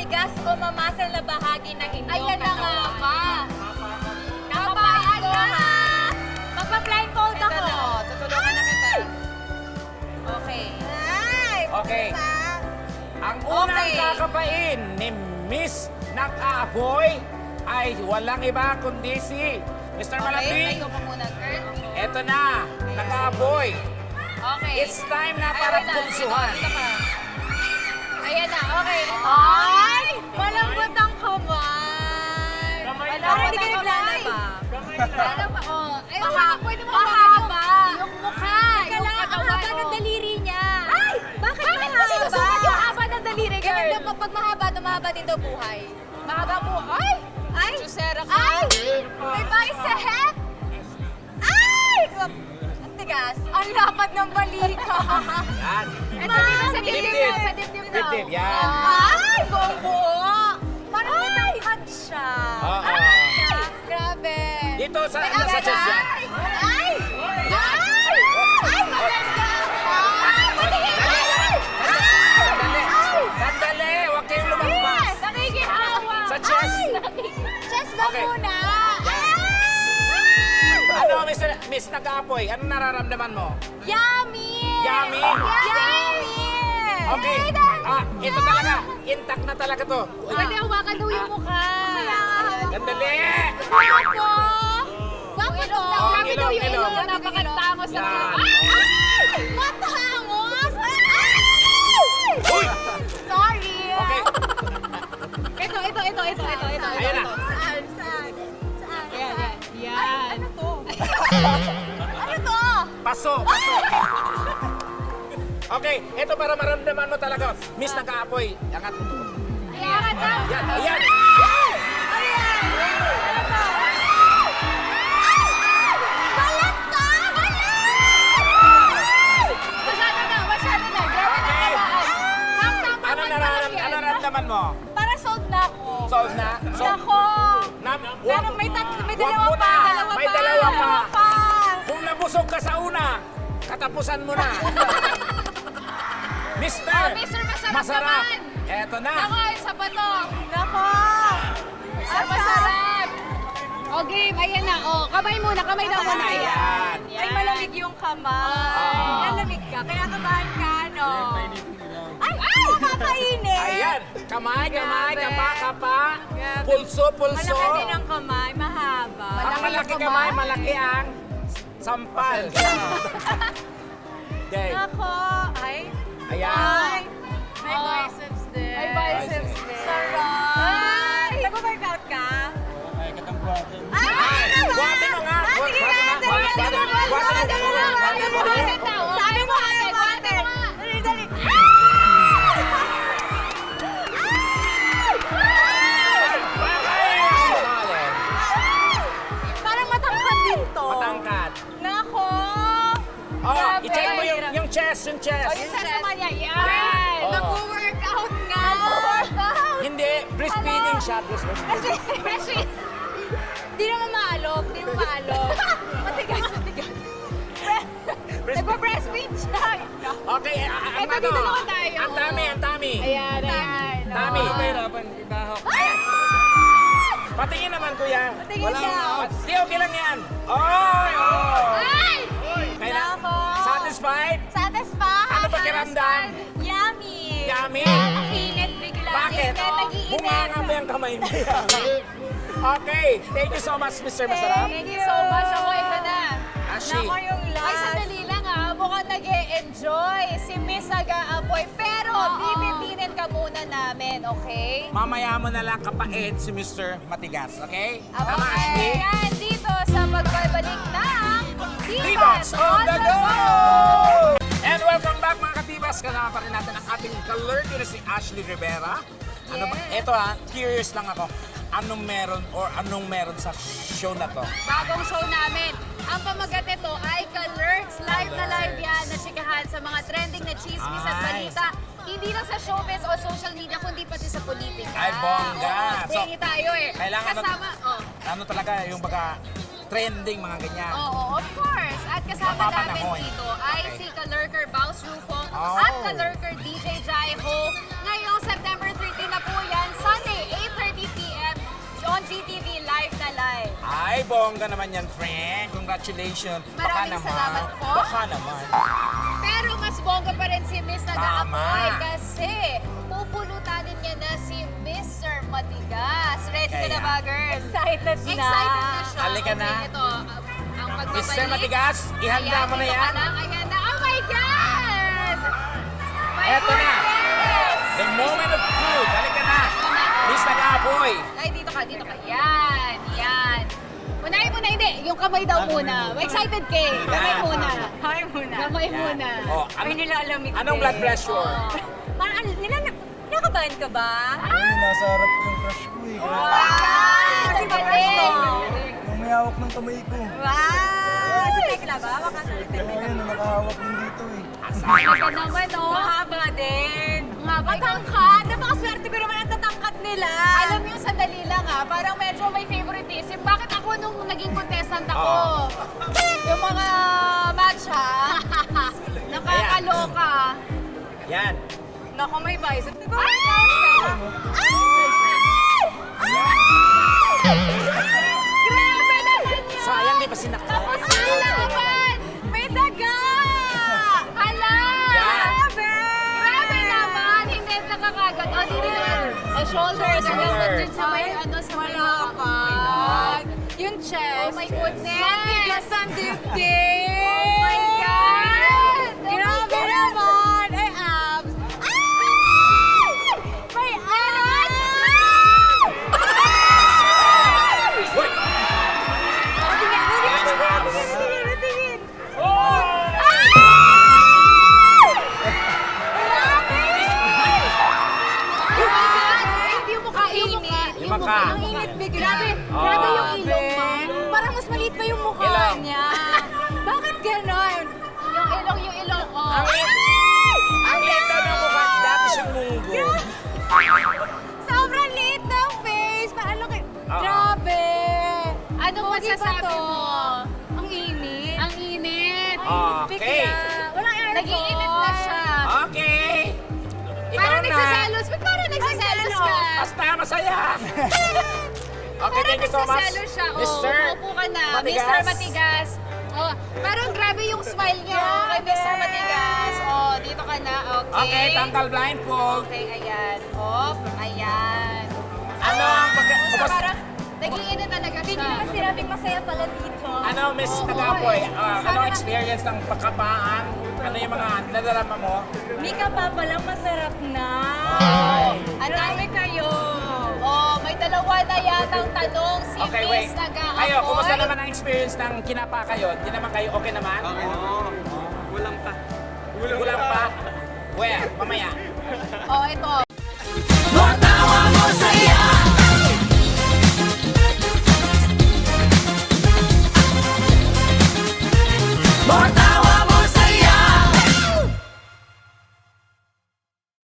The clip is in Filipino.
matigas o mamasal na bahagi ng inyong Ayan na nga ba? Kapain ko ha! Magpa-blindfold Ito ako. na, tutulungan na kita. Okay. Ay! Okay. basta. Ang unang Okay. kakapain ni Miss Nakaapoy ay walang iba kundi si Mr. Okay, Malambing. tayo ka muna, girl. Eto na, Nakaapoy. Okay. It's time na para Ay, wait lang. pulsuhan. Dito ka. Ayan na, okay. Ay! Malambot ang kamay. Parang hindi ka naglalaba. Ano ba? Oh, ay, pwede mo Mahaba. yung mukha, Teka yung lang, ang katawan. haba ng daliri niya. Ay! Bakit Bakit mo mahaba? sinusukat yung haba ng daliri, girl? Ganun daw, pag mahaba, mahaba din daw buhay. Mahaba mo. Ay! Ay! Chusera ka. Ay! May bicep! Ay! Ang tigas. Ang lapad ng balikat. Yan. Ito dito sa dibdib Dibdib. daw, sa dibdib daw. Dibdib, yan. Ay! Buong-buo! Parang matangkad siya. Oo. Grabe. Dito sa, May sa agad, chest yan. Ay! Ay! Ay! Maganda! Ay! Matigil! Ay! Sandali. Sandali. Huwag kayong lumampas. Nakikihawa. Sa chest. Chest ba Okay. muna? Yan. Ay! Ano, Miss Nakaapoy? Anong nararamdaman mo? Yummy! Yummy? Yummy! Okay. Ito talaga. Intact na talaga to. Pwede hawakan daw yung mukha. Sandali. Guwapo! Guwapo to! Grabe daw yung ilong. ilong. Napakatangos ng Yan. Ay! Matangos! Ay! Uy! Sorry! Okay. Ito. Ayan na. Saan? Saan? Saan? Ayan, Saan? yan. Ay, ano to? Ano to? Paso. Paso. Okay. Ito para maramdaman mo talaga. Miss Nakaapoy. Angat mo to. Ayan na. Yan. Ayan. Ayan! Ano to? Balat to! Balat! Masyado na. Grabe na Okay. kabaan. Ano nararamdaman mo? Para sold na ako. Solve na? Nako! Wag, May wag dalawa mo pa. na. May dalawa pa. pa. Kung nabusog ka sa una, katapusan mo na. Mister, Oh, Mr. Masarap naman. Eto na. Ako, isa pa to. Nako! Sa masarap. O, game. Ayan na. O, kamay muna. Kamay daw muna. Ayan. Ay, malamig yung kamay. Ah. Malamig ka. Kaya kabahan ka, no? Ay! Nakakainit! Ayan. Kamay, Grabe. kapa. Grabe. Pulso. Malaki din ang kamay. Mahaba. Ang malaki kamay, malaki ang sampal. Okay. Nako! Ay! Ayan. Ay! May Oh. biceps din. May biceps din. Sarap! Ay! Nag-workout ka? Ay, Ay! buhatin mo nga. Ah, sige Buhatin nga, mo nga. sige nga, Buhatin mo nga. sige nga, Buhatin mo nga. sige nga, Buhatin mo nga. sige nga. Sabi mo kaya buhatin. Dali, dali. Parang matangkad din to. Matangkad. Nako! Oh, Grabe. i-check mo yung chest, yung O, chest. yung sa naman niya. Yan. Yan. Oh. Nag-workout nga. Nag-workout. Hindi, breastfeeding siya. Breastfeeding. Kasi, di naman maalok. Di naman maalok. Matigas, matigas. Nagpa-breastfeed siya. Okay, ang Eto, dito naman tayo. Ang tummy. Ayan, ayan. Tummy. Ayan. Patingin naman, kuya. Tingin daw. Di, okay lang yan. Oy, oh. Ay! Kailan? Nako. Satisfied? Satisfied. Ano pakiramdam? Yummy. Yummy? Ang init bigla. Bakit? Nag-iinit. Bunganga mo yung kamay mo yan. Okay, thank you so much, Mr. Masarap. Thank you so much. Ako, ito na. Ashi. Nako yung last. Ay, sandali lang ha. Mukhang nag-e-enjoy si Miss Aga-apoy. Pero, bibitinin ka muna namin, okay? Mamaya mo na lang kapait si Mr. Matigas, okay? Tama, Okay. Ashley? Yan, dito sa pagbabalik ng Divas on the go! And welcome back mga katibas. Kasama pa rin natin ang ating kalurky na si Ashley Rivera. Ano ba? Yes. Ito curious lang ako. Anong meron sa show na to? Bagong show namin. Ang pamagat nito ay Kalurks. Live na live yan na chikahan sa mga trending na chismis at Nice. balita. Hindi lang sa showbiz o social media, kundi pati sa politika. Ay, bongga. Oo, So, tingi tayo eh. kailangan Kasama, ano talaga yung baga trending mga ganyan. Oo, of course. At kasama namin Mapapanahon. dito ay Okay. si Kalurker Baus Rufo Oh. at Kalurker DJ Jai Ho. Ngayong September 13 na po yan GTV Live na Live. Ay, bongga naman yan, friend. Congratulations. Baka Maraming naman. salamat po. Baka naman. Pero mas bongga pa rin si Miss Nag-aapoy Tama. kasi pupulutanin niya na si Mr. Matigas. Ready ka na Kaya. ba, girls? Excited na. Excited na siya. Halika na. Okay, ito, ang pagbabalik. Mr. Matigas, ihanda mo na Ayan, yan. ito ka na, ayan na. Oh my God! My Eto na. goodness! The moment of truth. Halika na. Miss Nag-aapoy. Ay, dito ka, dito ka. Yan, yan. Unahin muna, hindi. Yung kamay daw muna. Excited ka eh. Kamay Yan. muna. Kamay muna. Kamay Yan. muna. Oh, Ay, nilalamig anong din. blood pressure? Parang, nakabahan ka ba? Ay, nasa harap ko yung crush ko eh. Oh my God! Kasi Ang ba-crush galing. mo? Yung may hawak ng kamay ko. Wow! Si Tekla ba? Baka sa Tekla. Ayun, nakahawak din dito eh. Ito naman, oh. Mahaba din. Mahaba. Matangkad. Napakaswerte ko naman ang tatangkat nila. Alam niyo, sandali lang ha, parang medyo may favoritism. Bakit ako nung naging contestant ako? Yung mga matcha, nakakaloka. Yan. Naku, may bicep. Grabe naman yun! Sayang, di ba sinakta? Tapos nalaban! May daga! Hala! Yan. Grabe! Grabe naman! Hindi nakakagat. O, dito naman. Shoulders. Shoulder. Dyan sa may, ano, sa may Malakad. Yung Oh chest. my goodness! Matigas ang dibdib! Oh my God! Grabe naman! Ay, abs! Ay! May abs! Uy! Yan ang abs. Tingin! Oh my God! Hindi yung mukha, yung mukha. Yung mukha. Ang init bigla. Oh. Grabe yung ilong mo. Parang mas maliit pa yung mukha Ilong. niya. Bakit ganon? Yung ilong, oh. Ang liit daw ng mukha, dati siyang munggo. Sobrang liit ng face. Parang laki. Oo. Grabe. Anong Pogi ba masasabi to? mo? Ang init. Ang init. Okay. Bigla. Walang aircon. Nag-iinit na siya. Okay. Ikaw Parang na. nagsaselos. Ba't parang nagsaselos ka? Basta masaya. Okay, thank you so much. Nagsaselos siya. Oh, Mr. Upo ka na. Matigas. Mr. Matigas. Oh, parang grabe yung smile niya kay Mr. Matigas. Oh, dito ka na. Okay. Okay, tanggal blindfold. Okay, ayan. Oh, ayan. Ano ang pagka... So, parang nag-iinit talaga siya. Sinabing masaya pala dito. Ano, Miss Nag-aapoy? Anong experience ng pagkapaan? Ano yung mga nadarama mo? Mika pa palang masarap na. Ang dami kayo. Oh, may dalawa na yatang tanong si Okay, wait. Miss Nag-aapoy. Kayo, kumusta naman ang experience ng kinapa kayo? Hindi naman kayo okay naman? Okay naman.